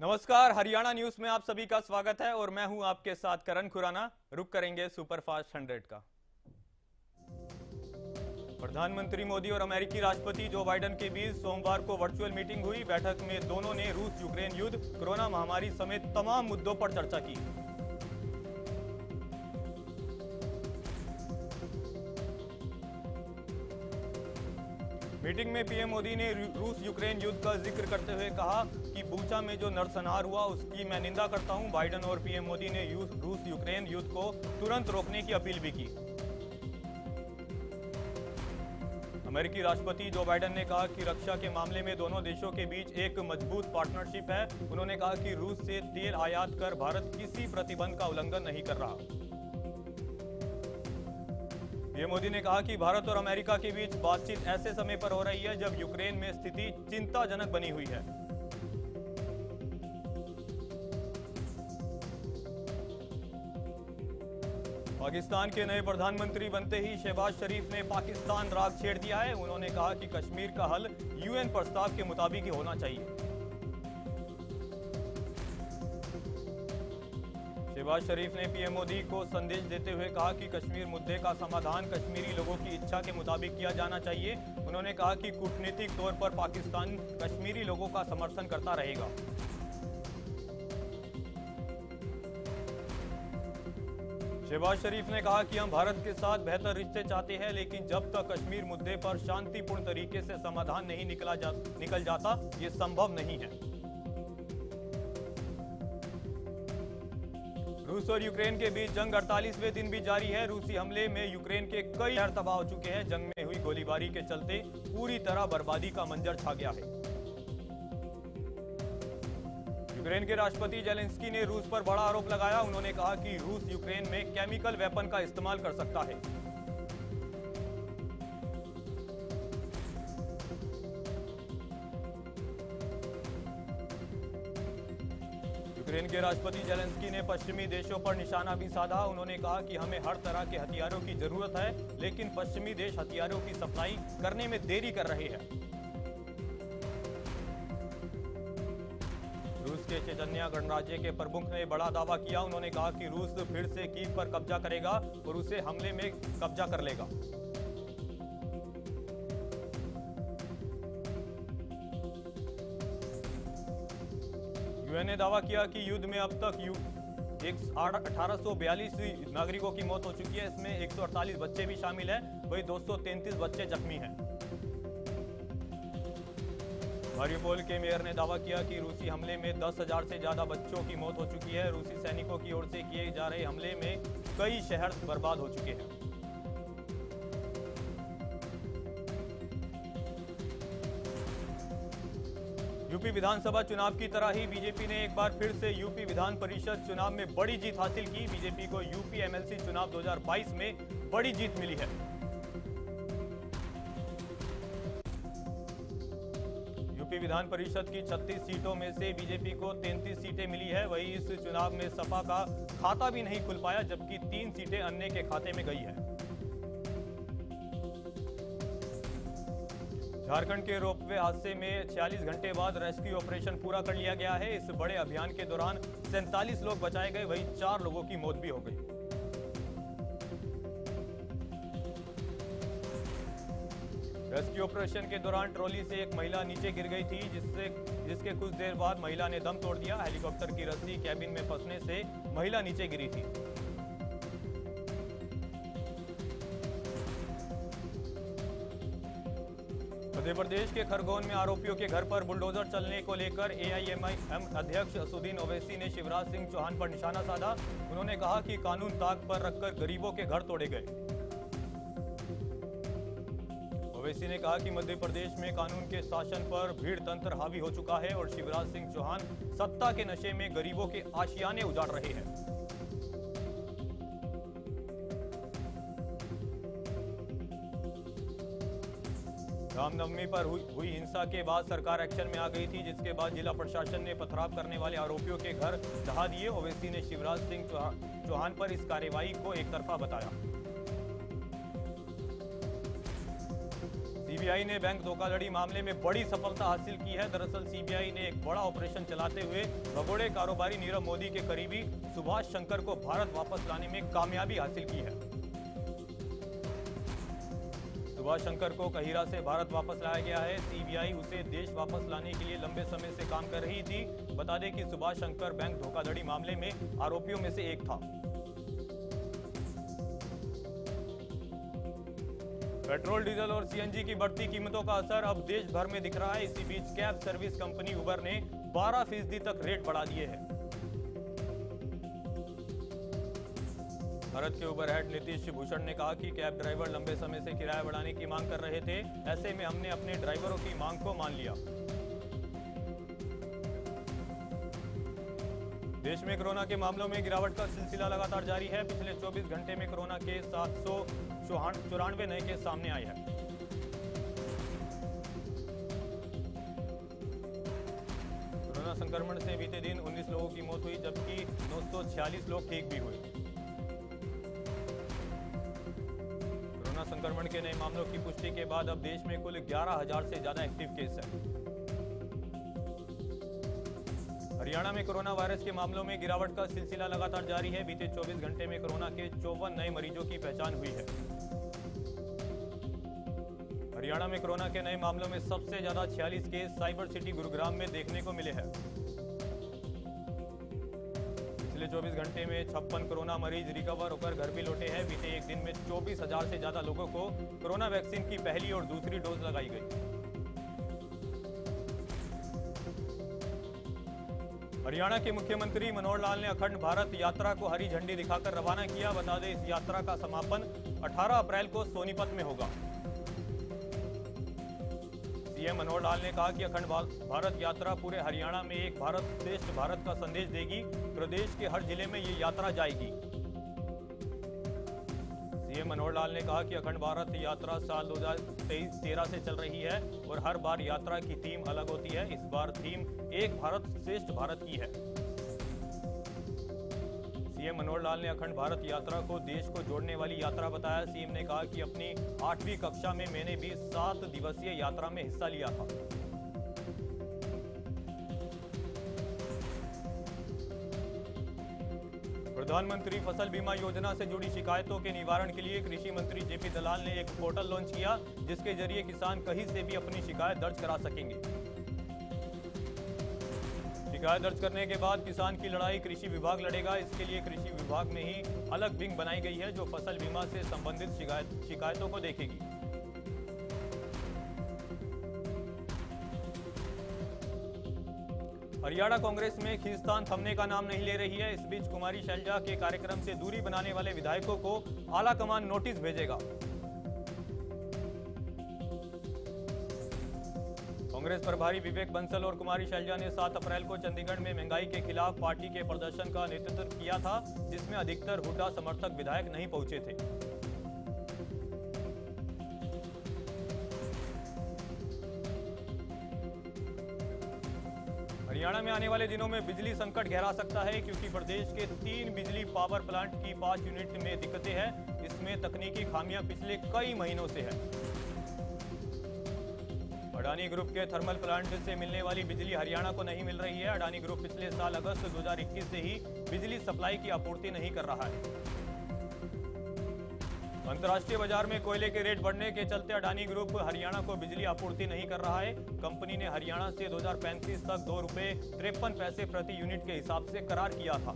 नमस्कार, हरियाणा न्यूज में आप सभी का स्वागत है और मैं हूं आपके साथ करण खुराना। रुक करेंगे सुपरफास्ट 100 का। प्रधानमंत्री मोदी और अमेरिकी राष्ट्रपति जो बाइडेन के बीच सोमवार को वर्चुअल मीटिंग हुई। बैठक में दोनों ने रूस यूक्रेन युद्ध, कोरोना महामारी समेत तमाम मुद्दों पर चर्चा की। मीटिंग में पीएम मोदी ने रूस यूक्रेन युद्ध का जिक्र करते हुए कहा कि बूचा में जो नरसंहार हुआ उसकी मैं निंदा करता हूं। बाइडेन और पीएम मोदी ने रूस यूक्रेन युद्ध को तुरंत रोकने की अपील भी की। अमेरिकी राष्ट्रपति जो बाइडेन ने कहा कि रक्षा के मामले में दोनों देशों के बीच एक मजबूत पार्टनरशिप है। उन्होंने कहा कि रूस से तेल आयात कर भारत किसी प्रतिबंध का उल्लंघन नहीं कर रहा। पीएम मोदी ने कहा कि भारत और अमेरिका के बीच बातचीत ऐसे समय पर हो रही है जब यूक्रेन में स्थिति चिंताजनक बनी हुई है। पाकिस्तान के नए प्रधानमंत्री बनते ही शहबाज शरीफ ने पाकिस्तान राग छेड़ दिया है। उन्होंने कहा कि कश्मीर का हल यूएन प्रस्ताव के मुताबिक ही होना चाहिए। शहबाज शरीफ ने पीएम मोदी को संदेश देते हुए कहा कि कश्मीर मुद्दे का समाधान कश्मीरी लोगों की इच्छा के मुताबिक किया जाना चाहिए। उन्होंने कहा कि कूटनीतिक तौर पर पाकिस्तान कश्मीरी लोगों का समर्थन करता रहेगा। शहबाज शरीफ ने कहा कि हम भारत के साथ बेहतर रिश्ते चाहते हैं, लेकिन जब तक कश्मीर मुद्दे पर शांतिपूर्ण तरीके से समाधान नहीं निकल जाता ये संभव नहीं है। रूस और यूक्रेन के बीच जंग 48वें दिन भी जारी है। रूसी हमले में यूक्रेन के कई शहर तबाह हो चुके हैं। जंग में हुई गोलीबारी के चलते पूरी तरह बर्बादी का मंजर छा गया है। यूक्रेन के राष्ट्रपति जेलेंस्की ने रूस पर बड़ा आरोप लगाया। उन्होंने कहा कि रूस यूक्रेन में केमिकल वेपन का इस्तेमाल कर सकता है। यूक्रेन के राष्ट्रपति जेलेंस्की ने पश्चिमी देशों पर निशाना भी साधा। उन्होंने कहा कि हमें हर तरह के हथियारों की जरूरत है, लेकिन पश्चिमी देश हथियारों की सप्लाई करने में देरी कर रहे हैं। रूस के चेचन्या गणराज्य के प्रमुख ने बड़ा दावा किया। उन्होंने कहा कि रूस फिर से कीव पर कब्जा करेगा और उसे हमले में कब्जा कर लेगा। यूएन ने दावा किया कि युद्ध में अब तक 1842 नागरिकों की मौत हो चुकी है। इसमें 148 बच्चे भी शामिल हैं, वही 233 बच्चे जख्मी हैं। मारियोपोल के मेयर ने दावा किया कि रूसी हमले में 10,000 से ज्यादा बच्चों की मौत हो चुकी है। रूसी सैनिकों की ओर से किए जा रहे हमले में कई शहर बर्बाद हो चुके हैं। यूपी विधानसभा चुनाव की तरह ही बीजेपी ने एक बार फिर से यूपी विधान परिषद चुनाव में बड़ी जीत हासिल की। बीजेपी को यूपी एमएलसी चुनाव 2022 में बड़ी जीत मिली है। यूपी विधान परिषद की 36 सीटों में से बीजेपी को 33 सीटें मिली है। वहीं इस चुनाव में सपा का खाता भी नहीं खुल पाया, जबकि 3 सीटें अन्य के खाते में गई है। झारखंड के रोपवे हादसे में 46 घंटे बाद रेस्क्यू ऑपरेशन पूरा कर लिया गया है। इस बड़े अभियान के दौरान 47 लोग बचाए गए, वहीं 4 लोगों की मौत भी हो गई। रेस्क्यू ऑपरेशन के दौरान ट्रॉली से एक महिला नीचे गिर गई थी, जिसके कुछ देर बाद महिला ने दम तोड़ दिया। हेलीकॉप्टर की रस्सी कैबिन में फंसने से महिला नीचे गिरी थी। मध्य प्रदेश के खरगोन में आरोपियों के घर पर बुलडोजर चलने को लेकर एआईएमआईएम अध्यक्ष असदुद्दीन ओवैसी ने शिवराज सिंह चौहान पर निशाना साधा। उन्होंने कहा कि कानून ताक पर रखकर गरीबों के घर तोड़े गए। ओवैसी ने कहा कि मध्य प्रदेश में कानून के शासन पर भीड़ तंत्र हावी हो चुका है और शिवराज सिंह चौहान सत्ता के नशे में गरीबों के आशियाने उजाड़ रहे हैं। रामनवमी पर हुई हिंसा के बाद सरकार एक्शन में आ गई थी, जिसके बाद जिला प्रशासन ने पथराव करने वाले आरोपियों के घर ढहा दिए। ओवैसी ने शिवराज सिंह चौहान पर इस कार्रवाई को एकतरफा बताया। सीबीआई ने बैंक धोखाधड़ी मामले में बड़ी सफलता हासिल की है। दरअसल सीबीआई ने एक बड़ा ऑपरेशन चलाते हुए भगोड़े कारोबारी नीरव मोदी के करीबी सुभाष शंकर को भारत वापस लाने में कामयाबी हासिल की है। सुभाष शंकर को कहिरा से भारत वापस लाया गया है। सीबीआई उसे देश वापस लाने के लिए लंबे समय से काम कर रही थी। बता दें कि सुभाष शंकर बैंक धोखाधड़ी मामले में आरोपियों में से एक था। पेट्रोल, डीजल और सीएनजी की बढ़ती कीमतों का असर अब देश भर में दिख रहा है। इसी बीच कैब सर्विस कंपनी उबर ने 12% तक रेट बढ़ा दिए हैं। भारत के उबर हेड नीतीश भूषण ने कहा कि कैब ड्राइवर लंबे समय से किराया बढ़ाने की मांग कर रहे थे। ऐसे में हमने अपने ड्राइवरों की मांग को मान लिया। देश में कोरोना के मामलों में गिरावट का सिलसिला लगातार जारी है। पिछले 24 घंटे में कोरोना के 794 नए केस सामने आए हैं। कोरोना संक्रमण से बीते दिन 19 लोगों की मौत हुई, जबकि 946 लोग ठीक भी हुए। कोरोना संक्रमण के नए मामलों की पुष्टि के बाद अब देश में कुल 11,000 से ज्यादा एक्टिव केस हैं। हरियाणा में कोरोना वायरस के मामलों में गिरावट का सिलसिला लगातार जारी है। बीते 24 घंटे में कोरोना के 54 नए मरीजों की पहचान हुई है। हरियाणा में कोरोना के नए मामलों में सबसे ज्यादा 46 केस साइबर सिटी गुरुग्राम में देखने को मिले हैं। पिछले 24 घंटे में 56 कोरोना मरीज रिकवर होकर घर भी लौटे हैं। बीते एक दिन में 24,000 से ज्यादा लोगों को कोरोना वैक्सीन की पहली और दूसरी डोज लगाई गई। हरियाणा के मुख्यमंत्री मनोहर लाल ने अखंड भारत यात्रा को हरी झंडी दिखाकर रवाना किया। बता दें, इस यात्रा का समापन 18 अप्रैल को सोनीपत में होगा। सीएम मनोहर लाल ने कहा कि अखंड भारत यात्रा पूरे हरियाणा में एक भारत श्रेष्ठ भारत का संदेश देगी। प्रदेश के हर जिले में ये यात्रा जाएगी। सीएम मनोहर लाल ने कहा कि अखंड भारत यात्रा साल 2013 से चल रही है और हर बार यात्रा की थीम अलग होती है। इस बार थीम एक भारत श्रेष्ठ भारत की है। सीएम मनोहर लाल ने अखंड भारत यात्रा को देश को जोड़ने वाली यात्रा बताया। सीएम ने कहा कि अपनी 8वीं कक्षा में मैंने भी 7 दिवसीय यात्रा में हिस्सा लिया था। प्रधानमंत्री फसल बीमा योजना से जुड़ी शिकायतों के निवारण के लिए कृषि मंत्री जेपी दलाल ने एक पोर्टल लॉन्च किया, जिसके जरिए किसान कहीं से भी अपनी शिकायत दर्ज करा सकेंगे। शिकायत दर्ज करने के बाद किसान की लड़ाई कृषि विभाग लड़ेगा। इसके लिए कृषि विभाग में ही अलग विंग बनाई गई है, जो फसल बीमा से संबंधित शिकायतों को देखेगी। हरियाणा कांग्रेस में खींचतान थमने का नाम नहीं ले रही है। इस बीच कुमारी शैलजा के कार्यक्रम से दूरी बनाने वाले विधायकों को आलाकमान नोटिस भेजेगा। कांग्रेस प्रभारी विवेक बंसल और कुमारी शैलजा ने 7 अप्रैल को चंडीगढ़ में महंगाई के खिलाफ पार्टी के प्रदर्शन का नेतृत्व किया था, जिसमें अधिकतर हुड्डा समर्थक विधायक नहीं पहुंचे थे। हरियाणा में आने वाले दिनों में बिजली संकट गहरा सकता है, क्योंकि प्रदेश के 3 बिजली पावर प्लांट की 5 यूनिट में दिक्कतें हैं। इसमें तकनीकी खामियां पिछले कई महीनों से है। अडानी ग्रुप के थर्मल प्लांट से मिलने वाली बिजली हरियाणा को नहीं मिल रही है। अडानी ग्रुप पिछले साल अगस्त 2021 से ही बिजली सप्लाई की आपूर्ति नहीं कर रहा है। अंतर्राष्ट्रीय बाजार में कोयले के रेट बढ़ने के चलते अडानी ग्रुप हरियाणा को बिजली आपूर्ति नहीं कर रहा है। कंपनी ने हरियाणा से 2035 तक ₹2.53 प्रति यूनिट के हिसाब से करार किया था।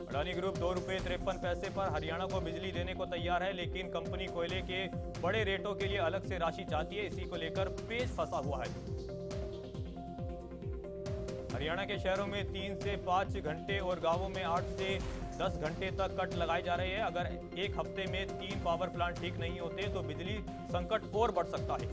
अडानी ग्रुप ₹2.53 पर हरियाणा को बिजली देने को तैयार है, लेकिन कंपनी कोयले के बड़े रेटों के लिए अलग से राशि चाहती है। इसी को लेकर पेच फंसा हुआ है। हरियाणा के शहरों में 3 से 5 घंटे और गांवों में 8 से 10 घंटे तक कट लगाए जा रहे हैं। अगर एक हफ्ते में 3 पावर प्लांट ठीक नहीं होते तो बिजली संकट और बढ़ सकता है।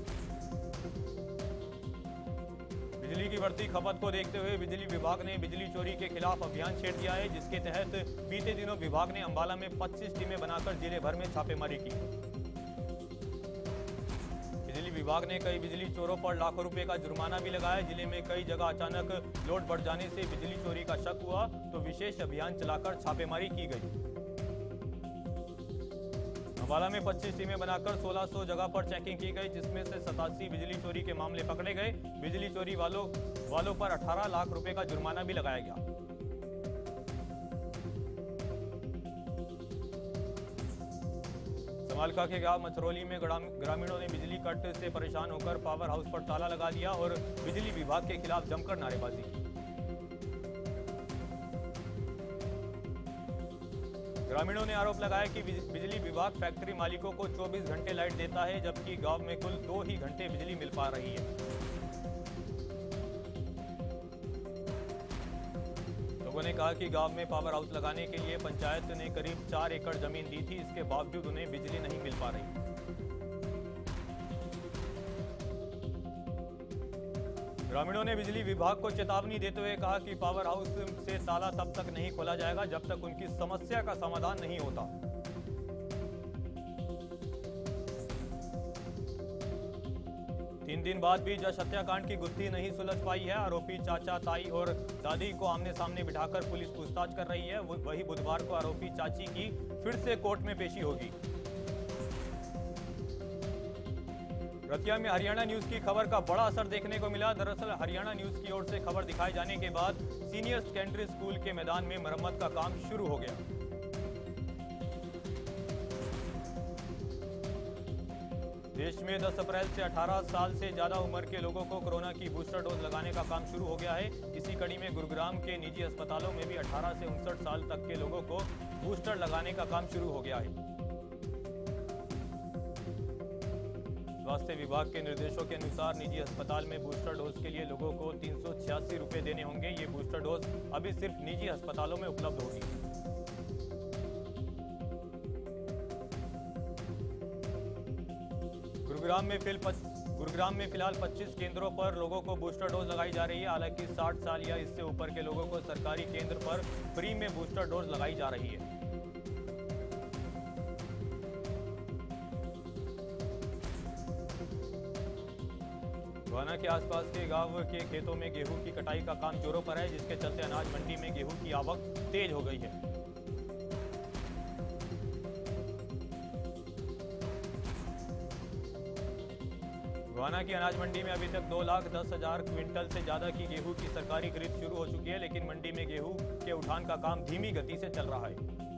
बिजली की बढ़ती खपत को देखते हुए बिजली विभाग ने बिजली चोरी के खिलाफ अभियान छेड़ दिया है, जिसके तहत बीते दिनों विभाग ने अंबाला में 25 टीमें बनाकर जिले भर में छापेमारी की। बिजली विभाग ने कई बिजली चोरों पर लाखों रुपए का जुर्माना भी लगाया। जिले में कई जगह अचानक लोड बढ़ जाने से बिजली चोरी का शक हुआ तो विशेष अभियान चलाकर छापेमारी की गई। अंबाला में 25 टीमें बनाकर 1600 जगह पर चेकिंग की गई, जिसमें से 87 बिजली चोरी के मामले पकड़े गए। बिजली चोरी वालों पर 18 लाख रुपए का जुर्माना भी लगाया गया। समालखा के गांव मचरौली में ग्रामीणों ने बिजली कट से परेशान होकर पावर हाउस पर ताला लगा दिया और बिजली विभाग के खिलाफ जमकर नारेबाजी की। ग्रामीणों ने आरोप लगाया कि बिजली विभाग फैक्ट्री मालिकों को 24 घंटे लाइट देता है, जबकि गांव में कुल 2 ही घंटे बिजली मिल पा रही है। लोगों ने कहा कि गांव में पावर हाउस लगाने के लिए पंचायत ने करीब 4 एकड़ जमीन दी थी, इसके बावजूद उन्हें बिजली नहीं मिल पा रही। ग्रामीणों ने बिजली विभाग को चेतावनी देते हुए कहा कि पावर हाउस से ताला तब तक नहीं खोला जाएगा जब तक उनकी समस्या का समाधान नहीं होता। तीन दिन बाद भी जश हत्याकांड की गुत्थी नहीं सुलझ पाई है। आरोपी चाचा, ताई और दादी को आमने सामने बिठाकर पुलिस पूछताछ कर रही है। वही बुधवार को आरोपी चाची की फिर से कोर्ट में पेशी होगी। रतिया में हरियाणा न्यूज की खबर का बड़ा असर देखने को मिला। दरअसल हरियाणा न्यूज की ओर से खबर दिखाए जाने के बाद सीनियर सेकेंडरी स्कूल के मैदान में मरम्मत का काम शुरू हो गया। देश में 10 अप्रैल से 18 साल से ज्यादा उम्र के लोगों को कोरोना की बूस्टर डोज लगाने का काम शुरू हो गया है। इसी कड़ी में गुरुग्राम के निजी अस्पतालों में भी 18 से 59 साल तक के लोगों को बूस्टर लगाने का काम शुरू हो गया है। स्वास्थ्य विभाग के निर्देशों के अनुसार निजी अस्पताल में बूस्टर डोज के लिए लोगों को 386 रुपए देने होंगे। ये बूस्टर डोज अभी सिर्फ निजी अस्पतालों में उपलब्ध होगी। गुरुग्राम में फिलहाल 25 केंद्रों पर लोगों को बूस्टर डोज लगाई जा रही है। हालांकि 60 साल या इससे ऊपर के लोगों को सरकारी केंद्र पर फ्री में बूस्टर डोज लगाई जा रही है। गोहाना के आसपास के गांव के खेतों में गेहूं की कटाई का काम जोरों पर है, जिसके चलते अनाज मंडी में गेहूं की आवक तेज हो गई है। गोहाना की अनाज मंडी में अभी तक 2,10,000 क्विंटल से ज्यादा की गेहूं की सरकारी खरीद शुरू हो चुकी है, लेकिन मंडी में गेहूं के उठान का काम धीमी गति से चल रहा है।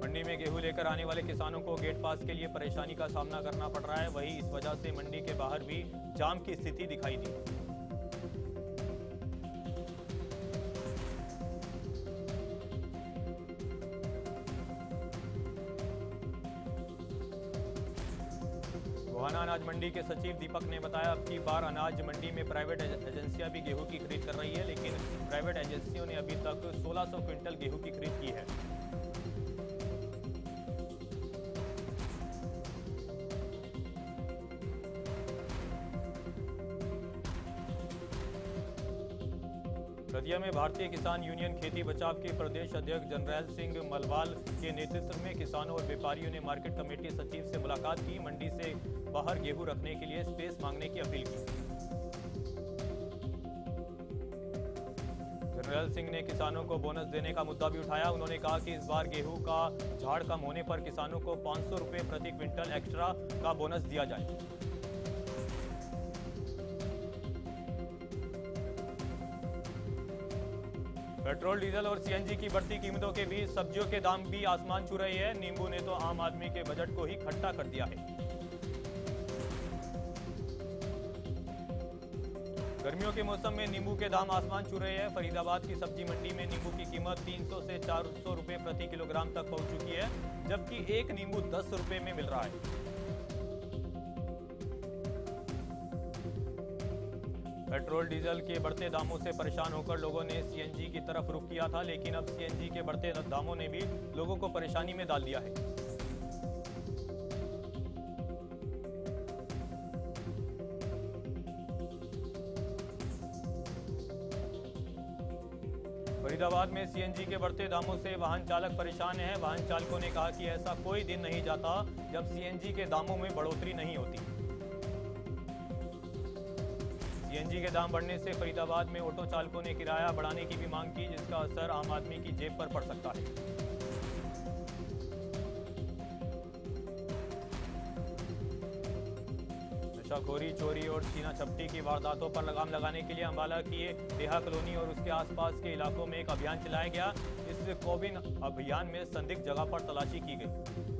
मंडी में गेहूं लेकर आने वाले किसानों को गेट पास के लिए परेशानी का सामना करना पड़ रहा है। वहीं इस वजह से मंडी के बाहर भी जाम की स्थिति दिखाई दी। गोहाना अनाज मंडी के सचिव दीपक ने बताया, अब की बार अनाज मंडी में प्राइवेट एजेंसियां भी गेहूं की खरीद कर रही है, लेकिन प्राइवेट एजेंसियों ने अभी तक 1600 क्विंटल गेहूं की खरीद की है। रतिया में भारतीय किसान यूनियन खेती बचाव के प्रदेश अध्यक्ष जनरैल सिंह मलवाल के नेतृत्व में किसानों और व्यापारियों ने मार्केट कमेटी सचिव से मुलाकात की। मंडी से बाहर गेहूं रखने के लिए स्पेस मांगने की अपील की। जनरैल सिंह ने किसानों को बोनस देने का मुद्दा भी उठाया। उन्होंने कहा कि इस बार गेहूं का झाड़ कम होने पर किसानों को 500 रुपए प्रति क्विंटल एक्स्ट्रा का बोनस दिया जाए। पेट्रोल, डीजल और सीएनजी की बढ़ती कीमतों के बीच सब्जियों के दाम भी आसमान छू रहे हैं। नींबू ने तो आम आदमी के बजट को ही खट्टा कर दिया है। गर्मियों के मौसम में नींबू के दाम आसमान छू रहे हैं। फरीदाबाद की सब्जी मंडी में नींबू की कीमत 300 से 400 रुपए प्रति किलोग्राम तक पहुंच चुकी है, जबकि एक नींबू 10 रुपए में मिल रहा है। पेट्रोल, डीजल के बढ़ते दामों से परेशान होकर लोगों ने सीएनजी की तरफ रुख किया था, लेकिन अब सीएनजी के बढ़ते दामों ने भी लोगों को परेशानी में डाल दिया है। फरीदाबाद में सीएनजी के बढ़ते दामों से वाहन चालक परेशान हैं। वाहन चालकों ने कहा कि ऐसा कोई दिन नहीं जाता जब सीएनजी के दामों में बढ़ोतरी नहीं होती। सीएनजी के दाम बढ़ने से फरीदाबाद में ऑटो चालकों ने किराया बढ़ाने की भी मांग की, जिसका असर आम आदमी की जेब पर पड़ सकता है। नशाखोरी, चोरी और छीना झपटी की वारदातों पर लगाम लगाने के लिए अंबाला की देहा कॉलोनी और उसके आसपास के इलाकों में एक अभियान चलाया गया। इस कोविन अभियान में संदिग्ध जगह पर तलाशी की गई।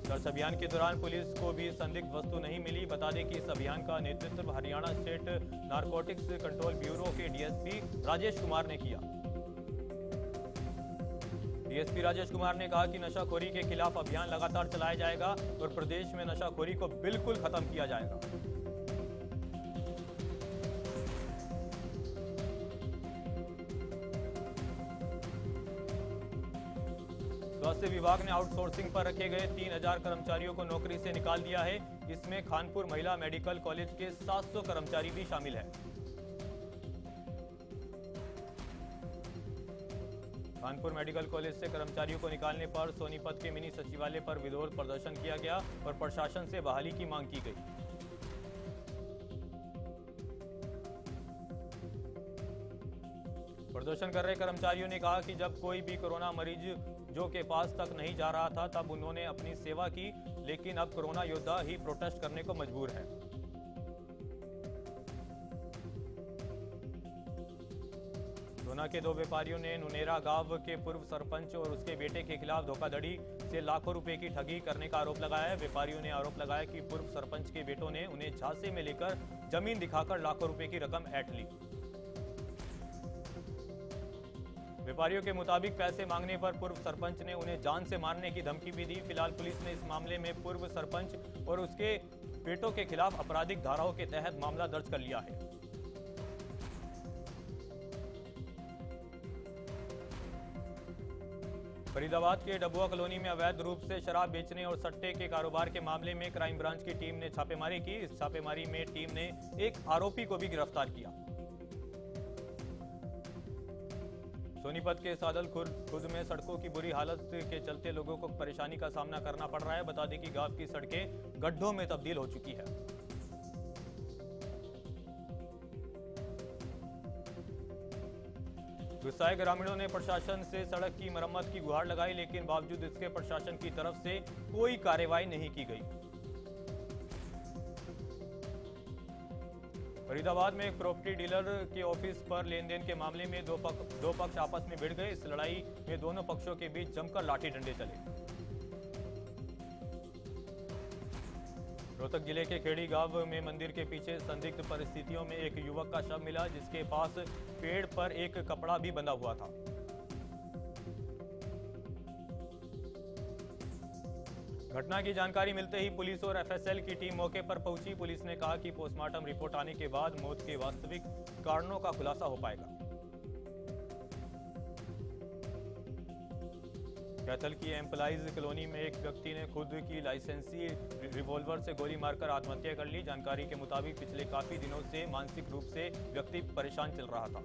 सर्च अभियान के दौरान पुलिस को भी संदिग्ध वस्तु नहीं मिली। बता दें कि इस अभियान का नेतृत्व Haryana state narcotics control bureau के डीएसपी राजेश कुमार ने किया। डीएसपी राजेश कुमार ने कहा कि नशाखोरी के खिलाफ अभियान लगातार चलाया जाएगा और प्रदेश में नशाखोरी को बिल्कुल खत्म किया जाएगा। स्वास्थ्य विभाग ने आउटसोर्सिंग पर रखे गए 3000 कर्मचारियों को नौकरी से निकाल दिया है। इसमें खानपुर महिला मेडिकल कॉलेज के 700 कर्मचारी भी शामिल हैं। कानपुर मेडिकल कॉलेज से कर्मचारियों को निकालने पर सोनीपत के मिनी सचिवालय पर विरोध प्रदर्शन किया गया और प्रशासन से बहाली की मांग की गई। प्रदर्शन कर रहे कर्मचारियों ने कहा कि जब कोई भी कोरोना मरीज जो के पास तक नहीं जा रहा था तब उन्होंने अपनी सेवा की, लेकिन अब कोरोना योद्धा ही प्रोटेस्ट करने को मजबूर है। सोना के दो व्यापारियों ने नुनेरा गांव के पूर्व सरपंच और उसके बेटे के खिलाफ धोखाधड़ी से लाखों रुपए की ठगी करने का आरोप लगाया है। व्यापारियों ने आरोप लगाया कि पूर्व सरपंच के बेटों ने उन्हें झांसे में लेकर जमीन दिखाकर लाखों रुपए की रकम ऐंठ ली। व्यापारियों के मुताबिक पैसे मांगने पर पूर्व सरपंच ने उन्हें जान से मारने की धमकी भी दी। फिलहाल पुलिस ने इस मामले में पूर्व सरपंच और उसके बेटों के खिलाफ आपराधिक धाराओं के तहत मामला दर्ज कर लिया है। फरीदाबाद के डबुआ कॉलोनी में अवैध रूप से शराब बेचने और सट्टे के कारोबार के मामले में क्राइम ब्रांच की टीम ने छापेमारी की। इस छापेमारी में टीम ने एक आरोपी को भी गिरफ्तार किया। सोनीपत के सादल खुर्द में सड़कों की बुरी हालत के चलते लोगों को परेशानी का सामना करना पड़ रहा है। बता दें कि गांव की सड़कें गड्ढों में तब्दील हो चुकी है। गुस्साए ग्रामीणों ने प्रशासन से सड़क की मरम्मत की गुहार लगाई, लेकिन बावजूद इसके प्रशासन की तरफ से कोई कार्रवाई नहीं की गई। फरीदाबाद में एक प्रॉपर्टी डीलर के ऑफिस पर लेनदेन के मामले में दो पक्ष आपस में भिड़ गए। इस लड़ाई में दोनों पक्षों के बीच जमकर लाठी डंडे चले। रोहतक जिले के खेड़ी गांव में मंदिर के पीछे संदिग्ध परिस्थितियों में एक युवक का शव मिला, जिसके पास पेड़ पर एक कपड़ा भी बंधा हुआ था। घटना की जानकारी मिलते ही पुलिस और एफएसएल की टीम मौके पर पहुंची। पुलिस ने कहा कि पोस्टमार्टम रिपोर्ट आने के बाद मौत के वास्तविक कारणों का खुलासा हो पाएगा। कैथल की एम्प्लॉइज कॉलोनी में एक व्यक्ति ने खुद की लाइसेंसी रिवॉल्वर से गोली मारकर आत्महत्या कर ली। जानकारी के मुताबिक पिछले काफी दिनों से मानसिक रूप से व्यक्ति परेशान चल रहा था।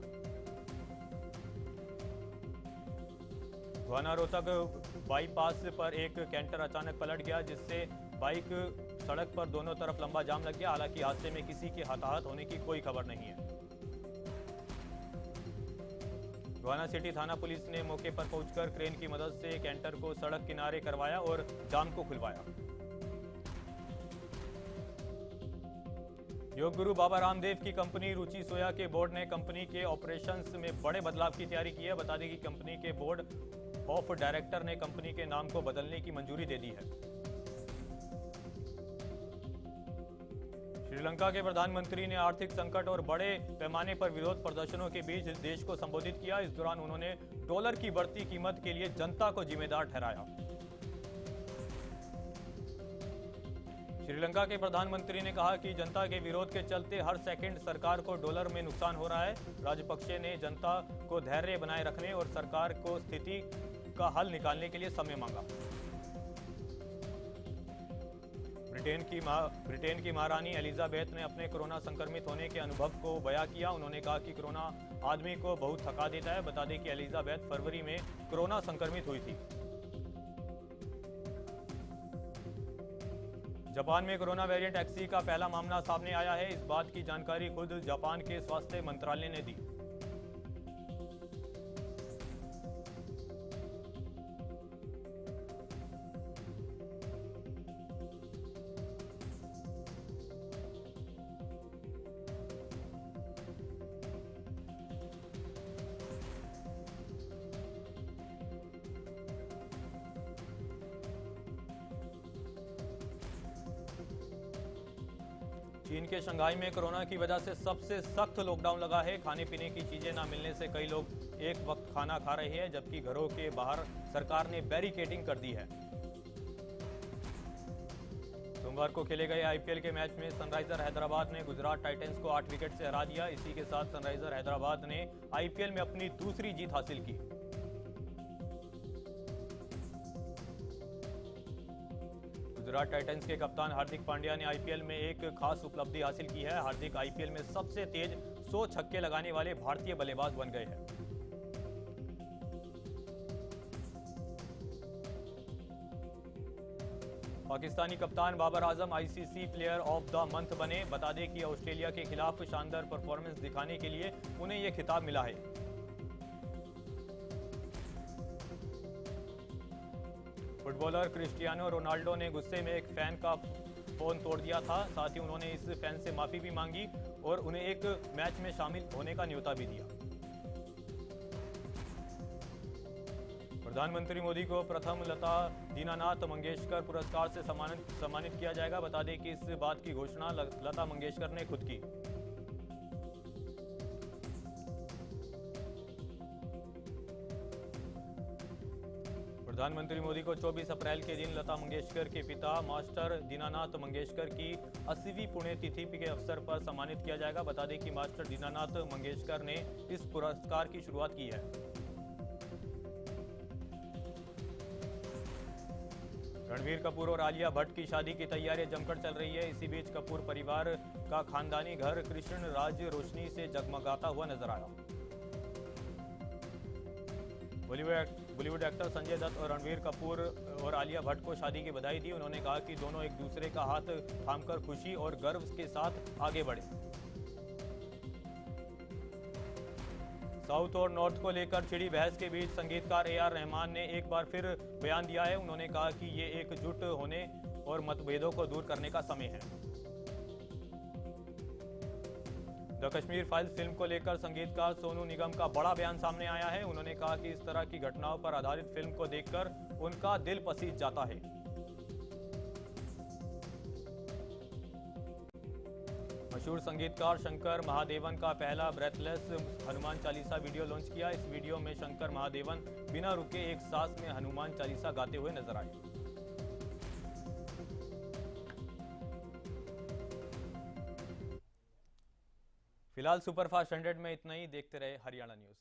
गोहाना रोहतक बाईपास पर एक कैंटर अचानक पलट गया, जिससे बाइक सड़क पर दोनों तरफ लंबा जाम लग गया। हालांकि हादसे में किसी के हताहत होने की कोई खबर नहीं है। गोहाना सिटी थाना पुलिस ने मौके पर पहुंचकर क्रेन की मदद से कैंटर को सड़क किनारे करवाया और जाम को खुलवाया। योग गुरु बाबा रामदेव की कंपनी रुचि सोया के बोर्ड ने कंपनी के ऑपरेशंस में बड़े बदलाव की तैयारी की है। बता दें कि कंपनी के बोर्ड ऑफ डायरेक्टर ने कंपनी के नाम को बदलने की मंजूरी दे दी है। श्रीलंका के प्रधानमंत्री ने आर्थिक संकट और बड़े पैमाने पर विरोध प्रदर्शनों के बीच देश को संबोधित किया। इस दौरान उन्होंने डॉलर की बढ़ती कीमत के लिए जनता को जिम्मेदार ठहराया। श्रीलंका के प्रधानमंत्री ने कहा कि जनता के विरोध के चलते हर सेकंड सरकार को डॉलर में नुकसान हो रहा है। राजपक्षे ने जनता को धैर्य बनाए रखने और सरकार को स्थिति का हल निकालने के लिए समय मांगा। ब्रिटेन की महारानी एलिजाबेथ ने अपने कोरोना संक्रमित होने के अनुभव को बयां किया। उन्होंने कहा कि कोरोना आदमी को बहुत थका देता है। बता दें कि एलिजाबेथ फरवरी में कोरोना संक्रमित हुई थी। जापान में कोरोना वेरिएंट एक्सी का पहला मामला सामने आया है। इस बात की जानकारी खुद जापान के स्वास्थ्य मंत्रालय ने दी। चीन के शंघाई में कोरोना की वजह से सबसे सख्त लॉकडाउन लगा है। खाने पीने की चीजें न मिलने से कई लोग एक वक्त खाना खा रहे हैं, जबकि घरों के बाहर सरकार ने बैरिकेडिंग कर दी है। सोमवार को खेले गए आईपीएल के मैच में सनराइजर हैदराबाद ने गुजरात टाइटंस को 8 विकेट से हरा दिया। इसी के साथ सनराइजर हैदराबाद ने आईपीएल में अपनी दूसरी जीत हासिल की। गुजरात टाइटंस के कप्तान हार्दिक पांड्या ने आईपीएल में एक खास उपलब्धि हासिल की है। हार्दिक आईपीएल में सबसे तेज 100 छक्के लगाने वाले भारतीय बल्लेबाज बन गए हैं। पाकिस्तानी कप्तान Babar Azam ICC player of the month बने। बता दें कि ऑस्ट्रेलिया के खिलाफ शानदार परफॉर्मेंस दिखाने के लिए उन्हें यह खिताब मिला है। फुटबॉलर क्रिस्टियानो रोनाल्डो ने गुस्से में एक फैन का फोन तोड़ दिया था। साथ ही उन्होंने इस फैन से माफी भी मांगी और उन्हें एक मैच में शामिल होने का न्योता भी दिया। प्रधानमंत्री मोदी को प्रथम लता दीनानाथ मंगेशकर पुरस्कार से सम्मानित किया जाएगा। बता दें कि इस बात की घोषणा लता मंगेशकर ने खुद की। प्रधानमंत्री मोदी को 24 अप्रैल के दिन लता मंगेशकर के पिता मास्टर दीनानाथ मंगेशकर की 80वीं पुण्यतिथि के अवसर पर सम्मानित किया जाएगा। बता दें कि मास्टर दीनानाथ मंगेशकर ने इस पुरस्कार की शुरुआत की है। रणबीर कपूर और आलिया भट्ट की शादी की तैयारियां जमकर चल रही है। इसी बीच कपूर परिवार का खानदानी घर कृष्ण राज रोशनी से जगमगाता हुआ नजर आया। बॉलीवुड एक्टर संजय दत्त और रणबीर कपूर और आलिया भट्ट को शादी की बधाई दी। उन्होंने कहा कि दोनों एक दूसरे का हाथ थामकर खुशी और गर्व के साथ आगे बढ़े। साउथ और नॉर्थ को लेकर छिड़ी बहस के बीच संगीतकार AR रहमान ने एक बार फिर बयान दिया है। उन्होंने कहा कि ये एकजुट होने और मतभेदों को दूर करने का समय है। द कश्मीर फाइल्स फिल्म को लेकर संगीतकार सोनू निगम का बड़ा बयान सामने आया है। उन्होंने कहा कि इस तरह की घटनाओं पर आधारित फिल्म को देखकर उनका दिल पसीज जाता है। मशहूर संगीतकार शंकर महादेवन का पहला breathless Hanuman Chalisa video launch किया। इस वीडियो में शंकर महादेवन बिना रुके एक सांस में हनुमान चालीसा गाते हुए नजर आए। फिलहाल सुपरफास्ट 100 में इतना ही। देखते रहे हरियाणा न्यूज।